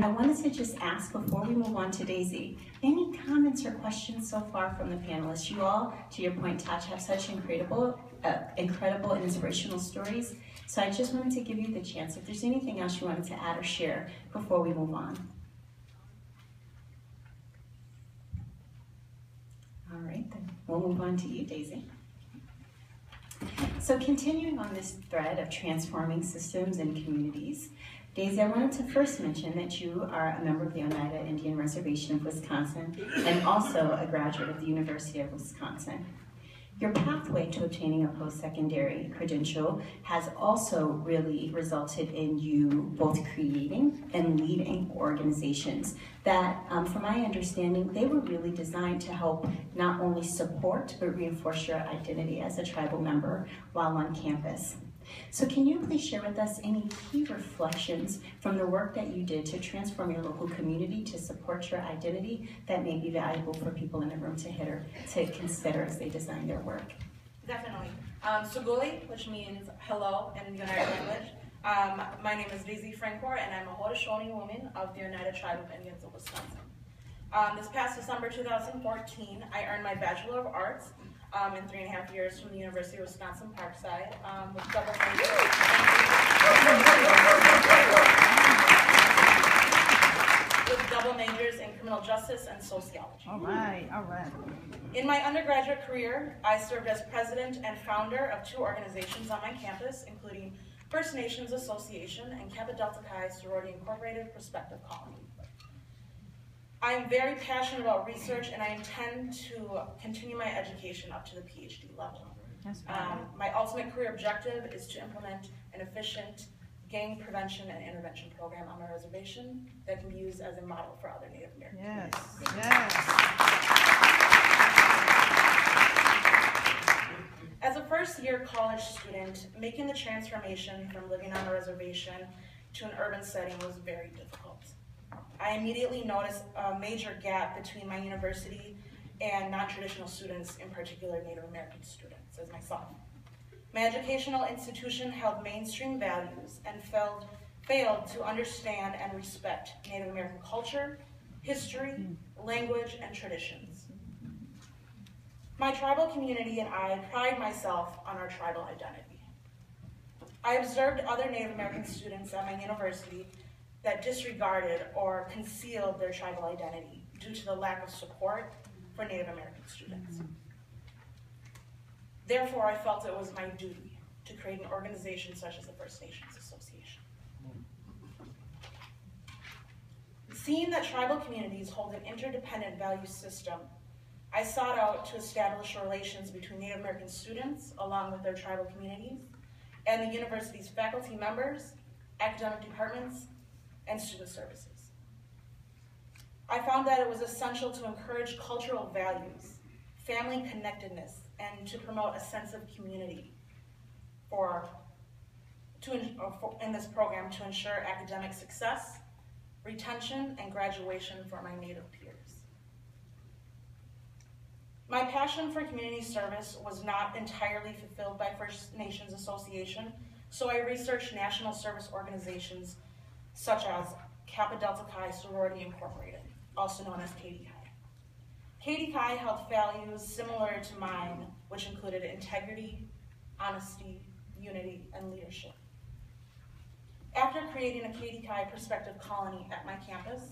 And I wanted to just ask before we move on to Daisy, any comments or questions so far from the panelists? You all, to your point, Taj, have such incredible and inspirational stories. So I just wanted to give you the chance if there's anything else you wanted to add or share before we move on. All right, then we'll move on to you, Daisy. So continuing on this thread of transforming systems and communities, Daisy, I wanted to first mention that you are a member of the Oneida Indian Reservation of Wisconsin and also a graduate of the University of Wisconsin. Your pathway to obtaining a post-secondary credential has also really resulted in you both creating and leading organizations that, from my understanding, they were really designed to help not only support but reinforce your identity as a tribal member while on campus. So can you please share with us any key reflections from the work that you did to transform your local community to support your identity that may be valuable for people in the room to consider as they design their work? Definitely. Suguli, which means hello in the Oneida language. My name is Daisy Frankor, and I'm a Haudenosaunee woman of the Oneida Tribe of Indians of Wisconsin. This past December 2014, I earned my Bachelor of Arts in 3.5 years from the University of Wisconsin Parkside with double majors in criminal justice and sociology. All right, all right. In my undergraduate career, I served as president and founder of 2 organizations on my campus, including First Nations Association and Kappa Delta Chi Sorority Incorporated Prospective Colony. I am very passionate about research, and I intend to continue my education up to the PhD level. My ultimate career objective is to implement an efficient gang prevention and intervention program on my reservation that can be used as a model for other Native Americans. Yes, yes. As a first-year college student, making the transformation from living on a reservation to an urban setting was very difficult. I immediately noticed a major gap between my university and non-traditional students, in particular Native American students, as myself. My educational institution held mainstream values and failed to understand and respect Native American culture, history, language, and traditions. My tribal community and I pride myself on our tribal identity. I observed other Native American students at my university that disregarded or concealed their tribal identity due to the lack of support for Native American students. Therefore, I felt it was my duty to create an organization such as the First Nations Association. Seeing that tribal communities hold an interdependent value system, I sought out to establish relations between Native American students, along with their tribal communities, and the university's faculty members, academic departments, and student services. I found that it was essential to encourage cultural values, family connectedness, and to promote a sense of community in this program to ensure academic success, retention, and graduation for my Native peers. My passion for community service was not entirely fulfilled by First Nations Association, so I researched national service organizations such as Kappa Delta Chi Sorority Incorporated, also known as KDChi. KDChi held values similar to mine, which included integrity, honesty, unity, and leadership. After creating a KDChi prospective colony at my campus,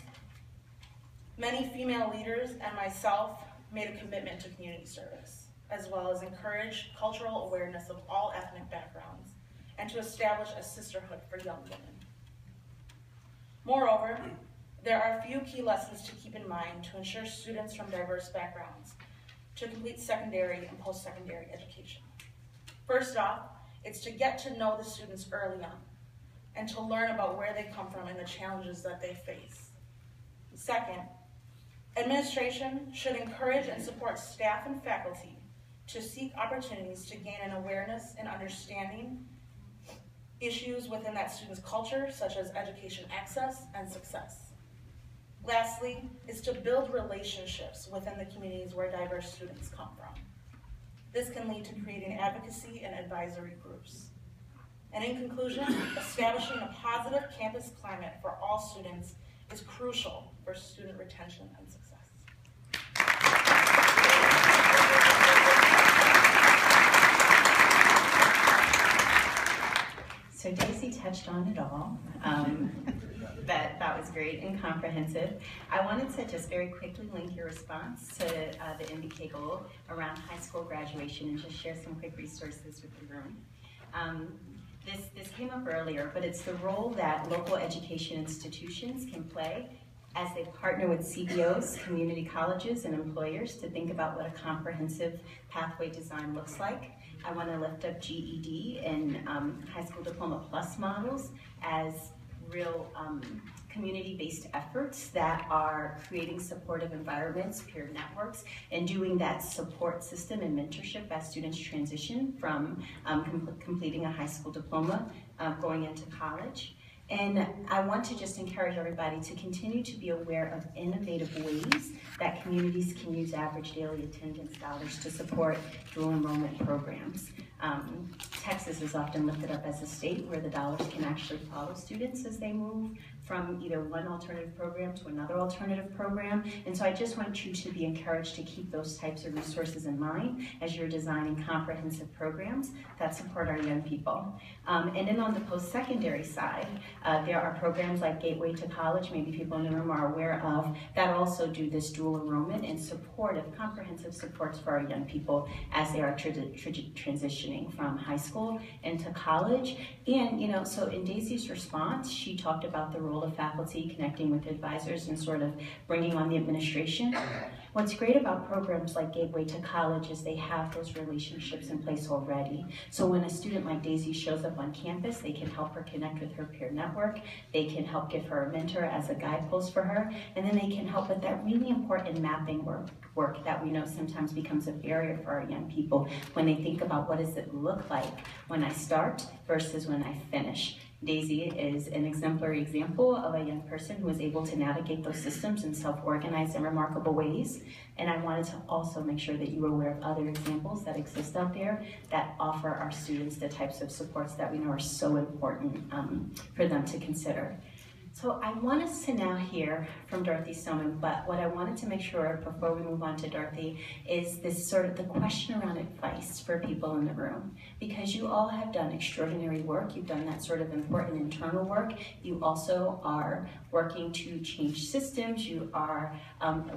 many female leaders and myself made a commitment to community service, as well as encourage cultural awareness of all ethnic backgrounds and to establish a sisterhood for young women. Moreover, there are a few key lessons to keep in mind to ensure students from diverse backgrounds to complete secondary and post-secondary education. First off, it's to get to know the students early on and to learn about where they come from and the challenges that they face. Second, administration should encourage and support staff and faculty to seek opportunities to gain an awareness and understanding issues within that student's culture, such as education access and success. Lastly, is to build relationships within the communities where diverse students come from. This can lead to creating advocacy and advisory groups. And in conclusion, establishing a positive campus climate for all students is crucial for student retention and success. So Daisy touched on it all. That was great and comprehensive. I wanted to just very quickly link your response to the MBK goal around high school graduation and just share some quick resources with the room. This came up earlier, but it's the role that local education institutions can play as they partner with CBOs, community colleges, and employers to think about what a comprehensive pathway design looks like. I want to lift up GED and high school diploma plus models as real community-based efforts that are creating supportive environments, peer networks, and doing that support system and mentorship as students transition from completing a high school diploma, going into college. And I want to just encourage everybody to continue to be aware of innovative ways that communities can use average daily attendance dollars to support dual enrollment programs. Texas is often lifted up as a state where the dollars can actually follow students as they move from either one alternative program to another alternative program. And so I just want you to be encouraged to keep those types of resources in mind as you're designing comprehensive programs that support our young people. And then on the post-secondary side, there are programs like Gateway to College, maybe people in the room are aware of, that also do this dual enrollment and supportive, comprehensive supports for our young people as they are transitioning from high school into college. And, so in Daisy's response, she talked about the role of faculty connecting with advisors and sort of bringing on the administration. What's great about programs like Gateway to College is they have those relationships in place already. So when a student like Daisy shows up on campus, they can help her connect with her peer network, they can help give her a mentor as a guidepost for her, and then they can help with that really important mapping work that we know sometimes becomes a barrier for our young people when they think about what does it look like when I start versus when I finish. Daisy is an exemplary example of a young person who is able to navigate those systems and self-organize in remarkable ways. And I wanted to also make sure that you were aware of other examples that exist out there that offer our students the types of supports that we know are so important for them to consider. So I want us to now hear from Dorothy Stoneman, but what I wanted to make sure before we move on to Dorothy is this sort of the question around advice for people in the room. Because you all have done extraordinary work, you've done that sort of important internal work, you also are working to change systems, you are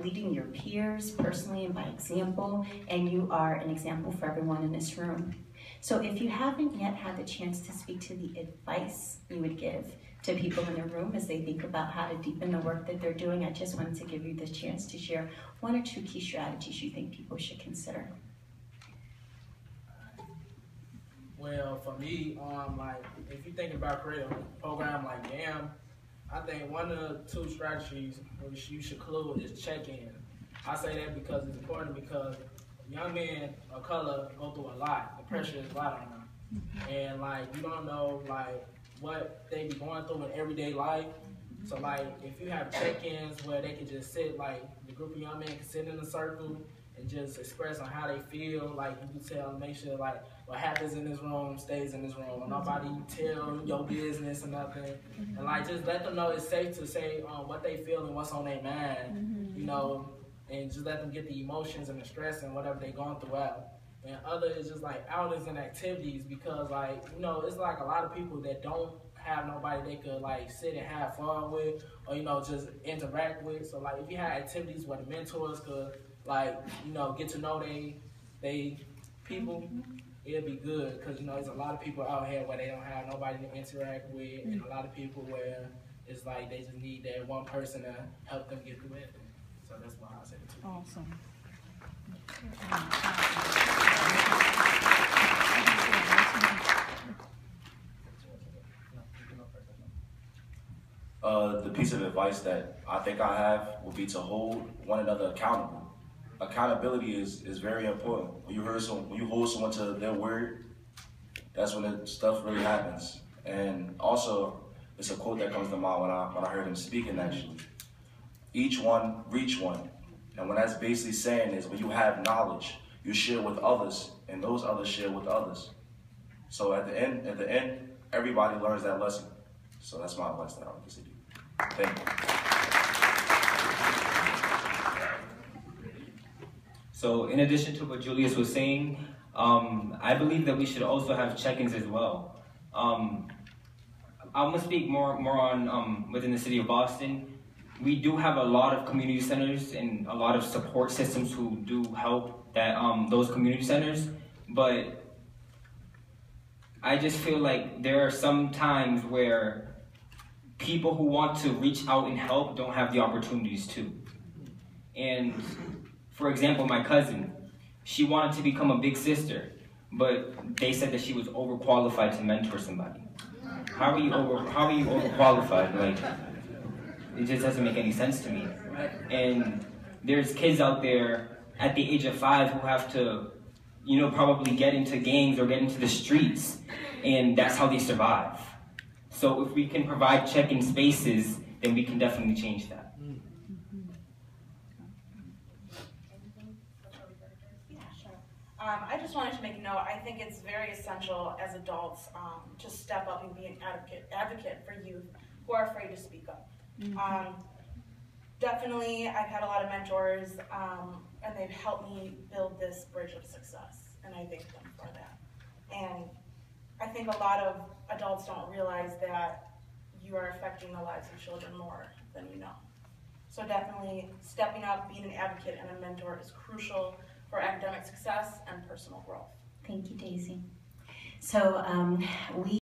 leading your peers personally and by example, and you are an example for everyone in this room. So if you haven't yet had the chance to speak to the advice you would give to people in the room as they think about how to deepen the work that they're doing, I just wanted to give you the chance to share one or two key strategies you think people should consider. Well, for me, like if you think about creating a program like GAM, I think one of the two strategies which you should include is check-in. I say that because it's important because young men of color go through a lot. The pressure is a lot on them, and like you don't know like what they be going through in everyday life. So like if you have check-ins where they can just sit, like the group of young men can sit in a circle and just express on how they feel, like you can tell, make sure like what happens in this room stays in this room, and nobody tell your business or nothing, and like just let them know it's safe to say what they feel and what's on their mind, you know, and just let them get the emotions and the stress and whatever they're going through out. And other is just like outings and activities, because like, you know, it's like a lot of people that don't have nobody they could like sit and have fun with, or, you know, just interact with. So like if you had activities where the mentors could like, you know, get to know they people, it'll be good. Because, you know, there's a lot of people out here where they don't have nobody to interact with, and a lot of people where it's like they just need that one person to help them get through it. So that's why I said it too. Awesome. The piece of advice that I think I have would be to hold one another accountable. Accountability is very important. When you hold someone to their word, that's when the stuff really happens. And also, it's a quote that comes to mind when I heard him speaking actually. Each one, reach one. And what that's basically saying is when you have knowledge, you share with others, and those others share with others. So at the end, everybody learns that lesson. So that's my advice that I would consider. Thank you. So in addition to what Julius was saying, I believe that we should also have check-ins as well. I'm gonna speak more on within the city of Boston. We do have a lot of community centers and a lot of support systems who do help that those community centers, but I just feel like there are some times where people who want to reach out and help don't have the opportunities to. And for example, my cousin, she wanted to become a big sister, but they said that she was overqualified to mentor somebody. How are you overqualified? Like, it just doesn't make any sense to me. And there's kids out there at the age of 5 who have to, probably get into gangs or get into the streets, and that's how they survive. So if we can provide check-in spaces, then we can definitely change that. I just wanted to make a note. I think it's very essential as adults to step up and be an advocate for youth who are afraid to speak up. Definitely, I've had a lot of mentors, and they've helped me build this bridge of success, and I thank them for that. And I think a lot of adults don't realize that you are affecting the lives of children more than you know. So definitely stepping up, being an advocate and a mentor is crucial for academic success and personal growth. Thank you, Daisy. So we